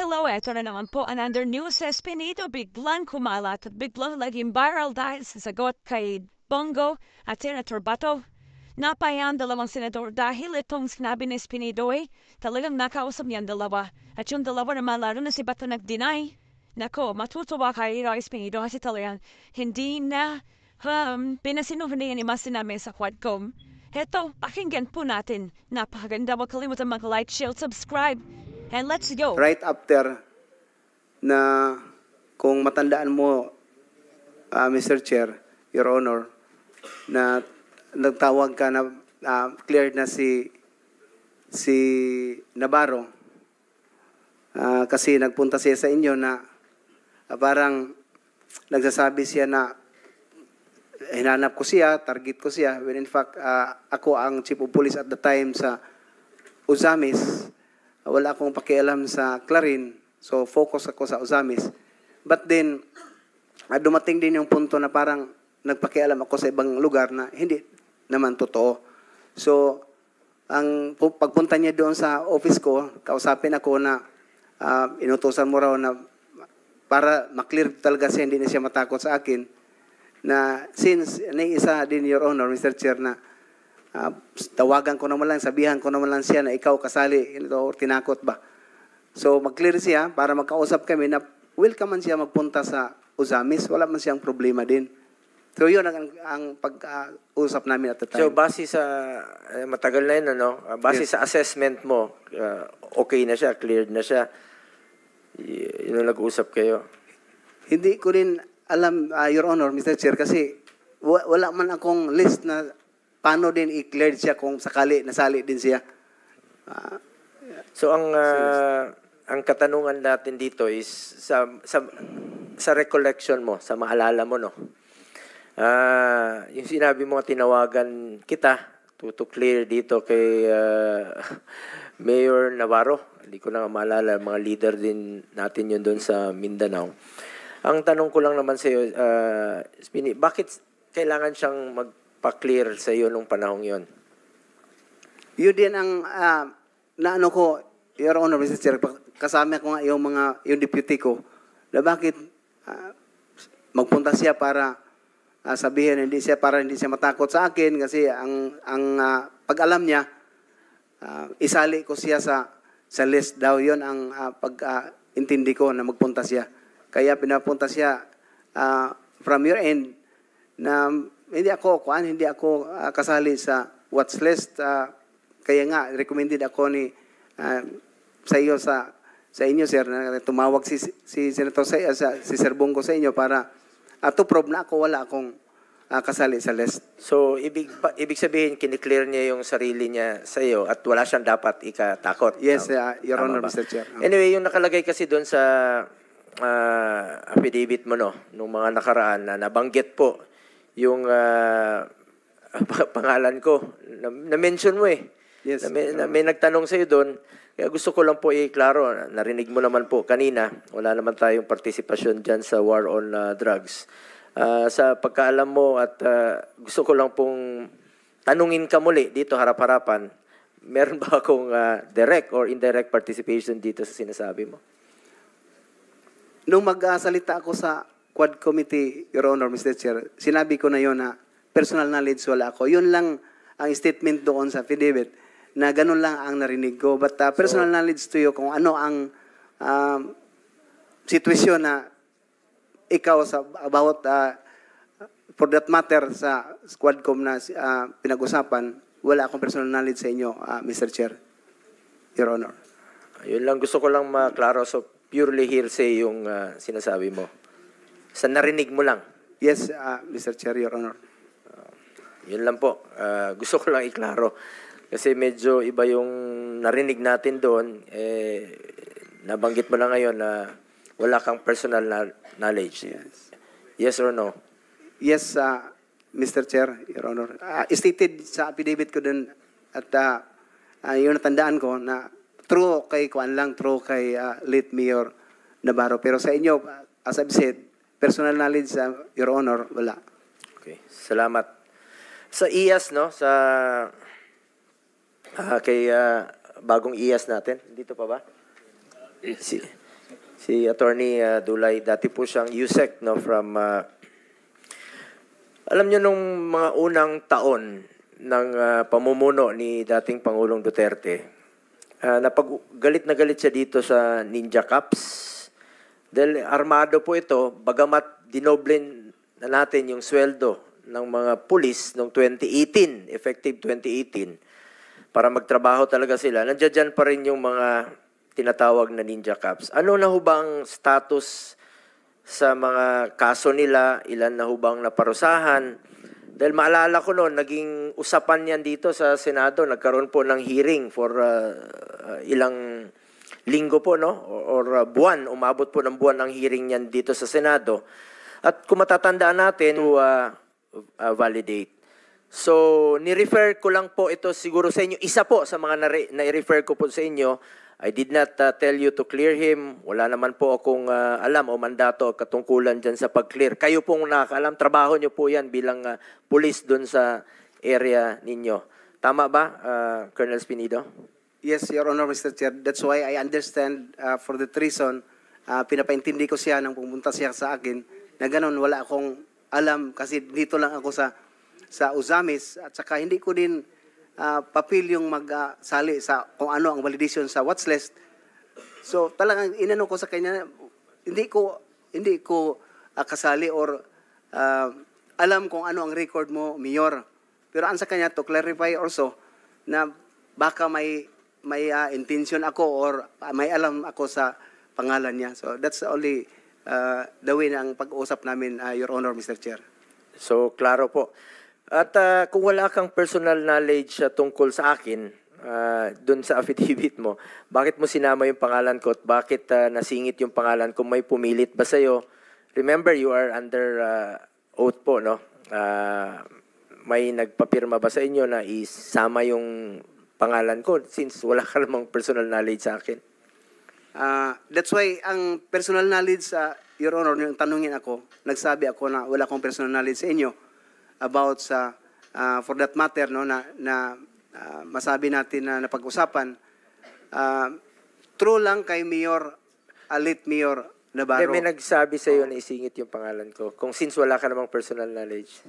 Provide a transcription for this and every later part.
hello, eto na naman po. Another news sa Espinido, biglang kumalat at biglang naging viral dahil sa sagot kay Bongo at Senator Bato. Napayaan dalawang senador dahil itong sinabi ni Espinido talagang nakausap niyan dalawa. At yung dalawa naman lalo na si Bato nag-deny. Nako, matutuwa kayo Espinido kasi talagang hindi na pinasinuhunian ni Masin namin sa Quadcom. Heto, pakinggan po natin. Napakaganda, huwag kalimutan mag-like, share, subscribe. And let's go. Right after na kung matandaan mo, Mr. Chair, Your Honor, na nagtawag ka na cleared na si Navarro kasi nagpunta siya sa inyo na parang nagsasabi siya na hinanap ko siya, target ko siya, when in fact ako ang chief of police at the time sa Uzamis. Wala akong pakialam sa Clarin, so focus ako sa Uzamis. But then, dumating din yung punto na parang nagpakialam ako sa ibang lugar na hindi naman totoo. So, ang pagpunta niya doon sa office ko, kausapin ako na inutusan mo raw na para maklear talaga siya, hindi na siya matakot sa akin, na since isa din, Your Honor, Mr. Chair, na tawagan ko naman lang, sabihan ko naman lang siya na ikaw kasali, o tinakot ba? So, mag-clear siya para magkausap kami na welcome man siya magpunta sa Uzamis, wala man siyang problema din. So, yun ang pag-usap namin at the time. So, base sa, matagal na yun, ano? Base sa assessment mo, okay na siya, cleared na siya, yun ang nag-usap kayo? Hindi ko rin alam, Your Honor, Mr. Chair, kasi wala man akong list na paano din i-clear siya kung sakali nasali din siya. So ang katanungan natin dito is sa recollection mo, sa maalala mo, no. Yung sinabi mo tinawagan kita to clear dito kay Mayor Navarro. Hindi ko na maalala, mga leader din natin yun doon sa Mindanao. Ang tanong ko lang naman sa iyo, Spini, bakit kailangan siyang pa-clear sa iyo nung panahong yon? Yun din ang naano ko, Your Honor, Mr. Chair, kasama ko nga yung deputy ko, na bakit magpunta siya para sabihin hindi siya matakot sa akin kasi ang pag-alam niya, isali ko siya sa list daw. Yun ang pag-intindi ko na magpunta siya. Kaya pinapunta siya from your end na hindi ako kasali sa watch list. Kaya nga, recommended ako sa inyo, sir, na tumawag si Senator si Sir Bongo sa inyo para to prove na wala akong kasali sa list. So, ibig sabihin, kiniklear niya yung sarili niya sa iyo at wala siyang dapat ikatakot. Yes, Your Honor, Mr. Chair. Anyway, yung nakalagay kasi doon sa affidavit mo, no, nung mga nakaraan na nabanggit po yung pangalan ko. Na-mention mo Yes. May nagtanong sa iyo doon. Kaya gusto ko lang po i-klaro. Narinig mo naman po kanina. Wala naman tayong partisipasyon dyan sa war on drugs. Sa pagkaalam mo at gusto ko lang pong tanungin ka muli dito harap-harapan. Meron ba akong direct or indirect participation dito sa sinasabi mo? Nung magsalita ako sa Quad Committee, Your Honor, Mr. Chair, sinabi ko na yun na personal knowledge wala ako. Yun lang ang statement doon sa affidavit na ganun lang ang narinig ko. But personal knowledge to you kung ano ang sitwasyon na ikaw about for that matter sa Quadcom na pinag-usapan, wala akong personal knowledge sa inyo, Mr. Chair, Your Honor. Yun lang, gusto ko lang maklaro. So, purely hearsay yung sinasabi mo. Sa narinig mo lang. Yes, Mr. Chair, Your Honor. Yun lang po. Gusto ko lang iklaro. Kasi medyo iba yung narinig natin doon. Nabanggit mo na ngayon na wala kang personal knowledge. Yes or no? Yes, Mr. Chair, Your Honor. Stated sa affidavit ko dun at yung natandaan ko na true kay late Mayor Navarro. Pero sa inyo, as I've said, personal knowledge, Your Honor, wala. Okay, salamat. Sa IAS, no? Sa kay bagong IAS natin. Dito pa ba? Si Attorney Dulay, dati po siyang USEC, no, from alam niyo nung mga unang taon ng pamumuno ni dating Pangulong Duterte, galit na galit siya dito sa Ninja Cups. Dahil armado po ito, bagamat dinoble na natin yung sweldo ng mga pulis noong 2018, effective 2018, para magtrabaho talaga sila. Nandiyan dyan pa rin yung mga tinatawag na Ninja Cups. Ano na ho ba ang status sa mga kaso nila? Ilan na ho bang naparusahan? Dahil maalala ko noon, naging usapan yan dito sa Senado. Nagkaroon po ng hearing for ilang linggo po, no? Or buwan. Umabot po ng buwan ang hearing yan dito sa Senado. At kung matatandaan natin, to validate. So, ni-refer ko lang po ito siguro sa inyo. Isa po sa mga na-refer ko po sa inyo. I did not tell you to clear him. Wala naman po akong alam o mandato o katungkulan dyan sa pag-clear. Kayo pong nakakaalam, trabaho nyo po yan bilang police dun sa area ninyo. Tama ba, Colonel Spinido? Yes, Your Honor, Mr. Chair. That's why I understand for that reason, pinapaintindi ko siya nang pumunta siya sa akin na ganun, wala akong alam kasi dito lang ako sa Uzamis at saka hindi ko din papil yung magsali sa kung ano ang validation sa watch list. So talagang inano ko sa kanya, hindi ko kasali or alam kung ano ang record mo, Mayor. Pero ang sa kanya to clarify also na baka may intention ako or may alam ako sa pangalan niya. So that's only the way ng pag-uusap namin, Your Honor, Mr. Chair. So klaro po. At kung wala kang personal knowledge tungkol sa akin, dun sa affidavit mo, bakit mo sinama yung pangalan ko at bakit nasingit yung pangalan ko? May pumilit ba sa'yo? Remember, you are under oath po, no? May nagpapirma ba sa inyo na isama yung pangalan ko since wala ka namang personal knowledge sa akin? That's why ang personal knowledge, Your Honor, yung tanungin ako, nagsabi ako na wala akong personal knowledge sa inyo about sa for that matter, no, na masabi natin na napag-usapan. True lang kay Mayor, late Mayor Navarro. May nagsabi sa iyo na isingit yung pangalan ko kung since wala ka namang personal knowledge.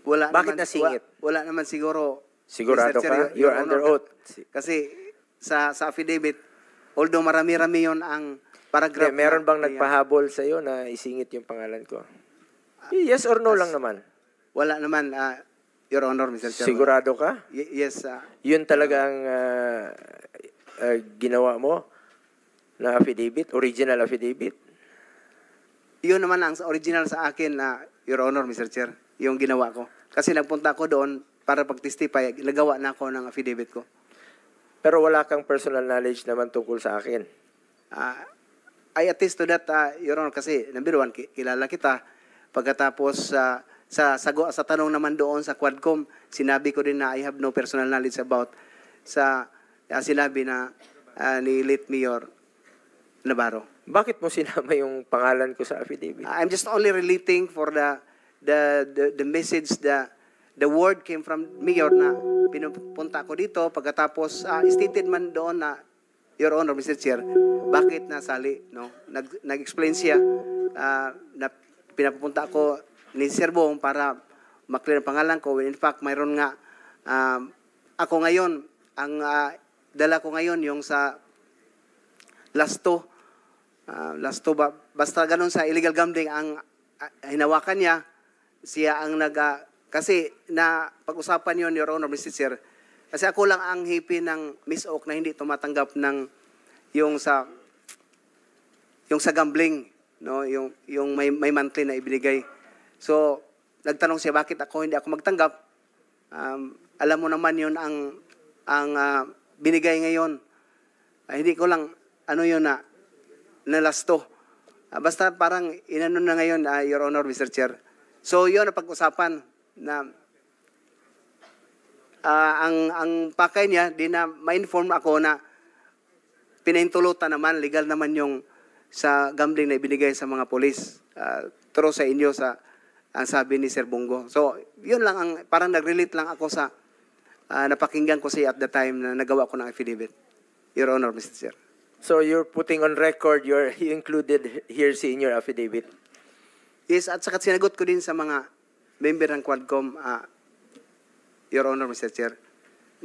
Wala Bakit naman, nasingit? Wala naman siguro. Sigurado ka? You're under oath. Kasi sa affidavit, although marami-rami yon ang paragraph. Meron bang nagpahabol sa iyo na isingit yung pangalan ko? Yes or no lang naman? Wala naman, Your Honor, Mr. Chairman. Sigurado ka? Yes. Yun talaga ang ginawa mo na affidavit, original affidavit? Yun naman ang original sa akin, Your Honor, Mr. Chair, yung ginawa ko. Kasi nagpunta ako doon para pag-testify, nagawa na ako ng affidavit ko. Pero wala kang personal knowledge naman tungkol sa akin? I attest to that, Your Honor, kasi number one, kilala kita. Pagkatapos sa tanong naman doon sa Quadcom, sinabi ko din na I have no personal knowledge about sa sinabi na ni late Mayor Navarro. Bakit mo sinama yung pangalan ko sa affidavit? I'm just only relating for the message, the word came from Mayor na pinupunta ko dito. Pagkatapos stated man doon na, Your Honor, Mr. Chair, bakit nasali, no? Nag-explain siya na pinapupunta ako ni Sir Bong para maklear ang pangalan ko. In fact, mayroon nga ako ngayon, ang dala ko ngayon yung sa lasto ba, basta ganun sa illegal gambling ang hinawakan niya. Siya ang kasi na pag-usapan yon, Your Honor, Mr. Chair, kasi ako lang ang hipi ng Miss Oak na hindi tumatanggap ng yung sa gambling, no, yung may monthly na ibinigay. So nagtanong siya bakit hindi ako magtanggap. Alam mo naman yun ang binigay ngayon. Hindi ko lang ano yun na nalasto. Basta parang inano na ngayon, Your Honor, Mr. Chair. So yun ang pag-usapan na ang pakay niya, di na ma-inform ako na pinahintulutan naman, legal naman yung sa gambling na ibinigay sa mga polis. Turo sa inyo ang sabi ni Sir Bongo. So, yun lang, parang nag-relate lang ako sa napakinggan ko siya at the time na nagawa ko ng affidavit. Your Honor, Mr. Chair. So you're putting on record you included hearsay in your affidavit. Yes, at saka sinagot ko din sa mga member ng Quadcom, Your Honor, Mr. Chair,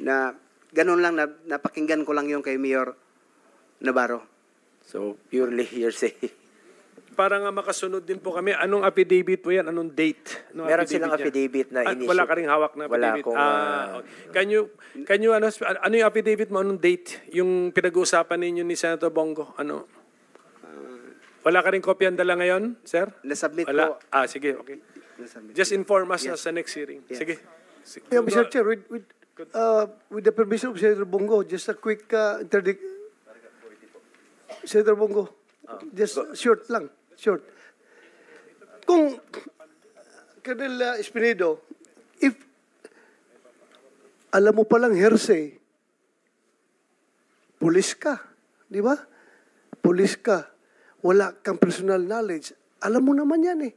na ganun lang, napakinggan ko lang yung kay Mayor Navarro. So purely hearsay. Para nga makasunod din po kami, anong affidavit po yan? Anong date? Anong Meron silang niya? affidavit na Ah, initial. wala ka ring hawak na Wala affidavit? akong, Okay. Can you, ano yung affidavit mo? Anong date? Yung pinag-uusapan ninyo ni Senator Bongo? Ano? Wala ka ring kopya dala ngayon, sir? Nasubmit Wala. ko. Sige, okay. Nasubmit. Just inform us Yes. sa next hearing. Yes. Sige. Yeah, Mr. Chair, with the permission of Senator Bongo, just a quick interdict. Senator Bongo, just short lang, short. Kung, Colonel Espinedo, if alam mo palang hearsay, pulis ka, di ba? Pulis ka, wala kang personal knowledge. Alam mo naman yan eh.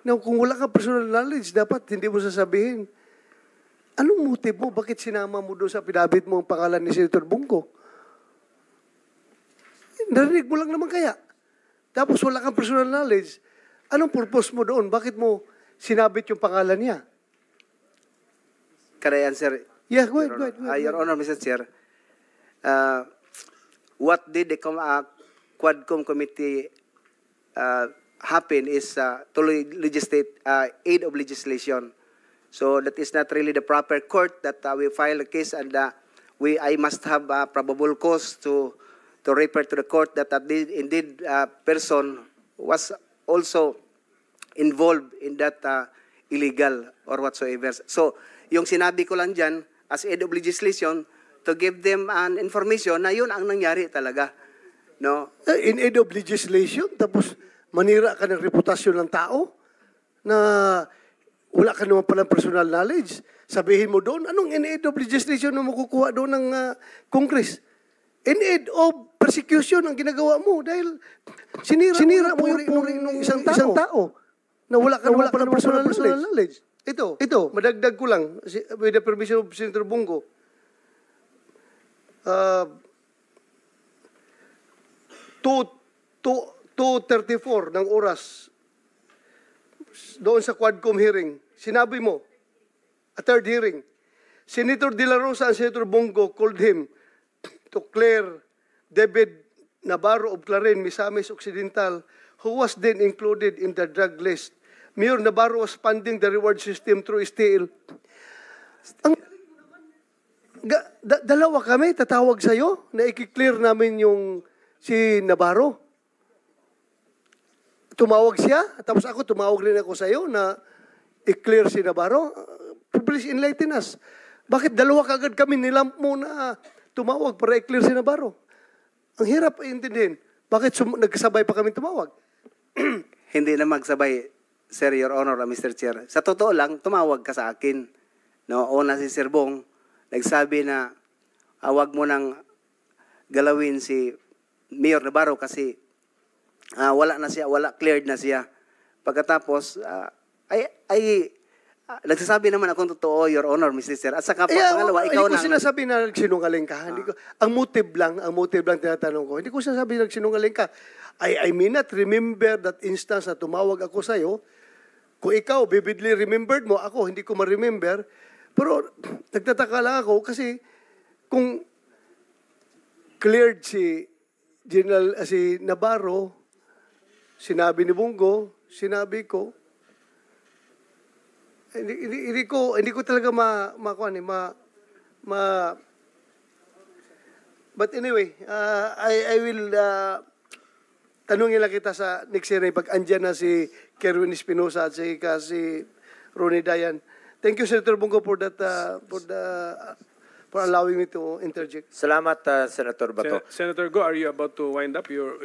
Now, kung wala kang personal knowledge, dapat hindi mo sasabihin. Anong motive mo? Bakit sinama mo doon sa pinabit mo ang pangalan ni Senator Bongo? Narinig mo lang naman kaya. Tapos wala kang personal knowledge. Anong purpose mo doon? Bakit mo sinabit yung pangalan niya? Can I answer? Yeah, go ahead. Your Honor, Mr. Chair, what did the Quadcom committee happen is to legislate aid of legislation. So that is not really the proper court that we file a case, and I must have probable cause to refer to the court that indeed person was also involved in that illegal or whatsoever. So yung sinabi ko lang dyan as aid of legislation to give them an information na yun ang nangyari talaga. No? In aid of legislation, tapos manira ka ng reputasyon ng tao na wala ka naman palang personal knowledge. Sabihin mo doon, anong in aid of legislation na makukuha doon ng Congress? In aid of persecution ang ginagawa mo dahil sinira mo yung puri ng isang tao na wala ka naman palang personal knowledge. Ito, madagdag ko lang, with the permission of Senator Bongo. 2:34 ng oras doon sa Quadcom hearing, sinabi mo, a third hearing, Senator De La Rosa and Senator Bongo called him to clear David Navarro of Clarin, Misamis Occidental, who was then included in the drug list. Mayor Navarro was funding the reward system through STL. Dalawa kami tatawag sa'yo na i-clear namin yung si Navarro. Tumawag siya, tapos ako tumawag rin ako sa'yo na i-clear si Navarro. Please enlighten us. Bakit dalawa kagad kami nilamp mo na tumawag para i-clear si Navarro? Ang hirap intindihin. Bakit nagkasabay pa kami tumawag? Hindi na magsabay, Sir, Your Honor, Mr. Chair. Sa totoo lang, tumawag ka sa akin. No, una si Sir Bong, nagsabi na wag mo nang galawin si Mayor Navarro kasi wala na siya, cleared na siya. Pagkatapos, nagsasabi naman akong totoo, Your Honor, Mr. Chair. At saka pangalawa, ikaw na. Hindi ko sinasabi na nagsinungaling ka. Ang motive lang tinatanong ko. Hindi ko sinasabi na nagsinungaling ka. I may not remember that instance na tumawag ako sa'yo. Kung ikaw, vividly remembered mo, ako, hindi ko ma-remember. Pero nagtataka lang ako kasi kung cleared si Navarro, sinabi ni Bongo, sinabi ko, hindi ko talaga but anyway, I will tanungin lang kita sa next hearing pag andyan na si Kerwin Espinosa at si Ronnie Dayan. Thank you, Senator Bongo, for allowing me to interject. Salamat, Senator Bato. Senator Go, are you about to wind up your